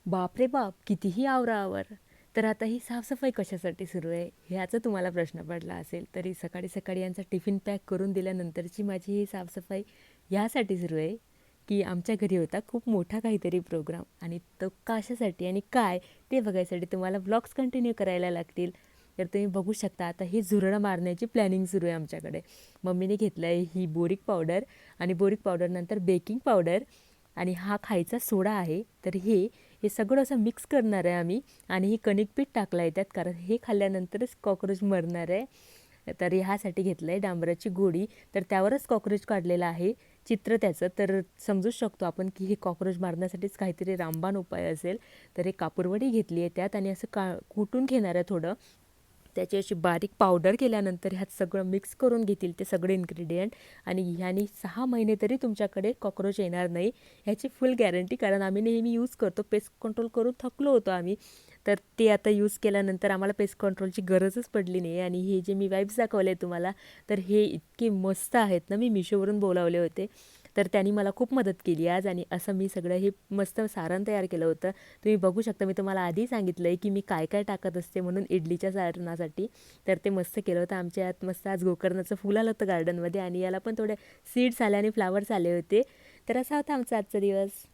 बापरे बाप! कितीही आवराआवर. तर आता ही साफसफाई कशासाठी सुरू आहे? ह्याचा तुम्हाला प्रश्न पडला असेल. तरी सकाळी-सकाळी यांचा टिफिन पॅक करून दिल्यानंतरची माझी ही साफसफाई ह्यासाठी सुरू आहे, की आमच्या घरी होता खूप मोठा काहीतरी प्रोग्राम आणि तो कशासाठी आणि काय ते बघायसाठी तुम्हाला व्लॉग्स कंटिन्यू करायला लागतील. तर तुम्ही बघू शकता आता ही झुरळं मारण्याची प्लॅनिंग सुरू आहे आमच्याकडे. मम्मीने घेतलं आहे ही बोरिक पावडर आणि बोरिक पावडरनंतर बेकिंग पावडर आणि हा खायचा सोडा आहे. तर हे सगळं असं मिक्स करणार आहे आम्ही आणि ही कणिक पीठ टाकलं आहे त्यात, कारण हे खाल्ल्यानंतरच कॉक्रोच मरणार आहे. तर ह्यासाठी घेतलं आहे डांबराची गोळी. तर त्यावरच कॉक्रोच काढलेला आहे चित्र त्याचं. तर समजूच शकतो आपण की हे कॉक्रोच मारण्यासाठीच काहीतरी रामबाण उपाय असेल. तर हे कापूरवडी घेतली आहे त्यात आणि असं कुटून घेणार आहे थोडं. त्याची अशी बारीक पावडर केल्यानंतर ह्यात सगळं मिक्स करून घेतील ते सगळे इन्ग्रेडियंट आणि ह्यानी 6 महिने तरी तुमच्याकडे कॉक्रोच येणार नाही ह्याची फुल गॅरंटी. कारण आम्ही नेहमी यूज करतो, पेस्ट कंट्रोल करून थकलो होतो आम्ही. तर ते आता यूज केल्यानंतर आम्हाला पेस्ट कंट्रोलची गरजच पडली नाही. आणि हे जे मी वाईप्स दाखवले तुम्हाला, तर हे इतके मस्त आहेत ना, मी मिशोवरून बोलावले होते. तर त्यांनी मला खूप मदत केली आज आणि असं मी सगळं हे मस्त सारण तयार केलं होतं. तुम्ही बघू शकता, मी तुम्हाला आधी सांगितलं आहे की मी काय काय टाकत असते म्हणून इडलीच्या सारणासाठी. तर ते मस्त केलं होतं. आमच्या यात मस्त आज गोकर्णाचं फुल आलं होतं गार्डनमध्ये आणि याला पण थोडे सीड्स आले आणि फ्लावर्स आले होते. तर असा होता आमचा आजचा दिवस.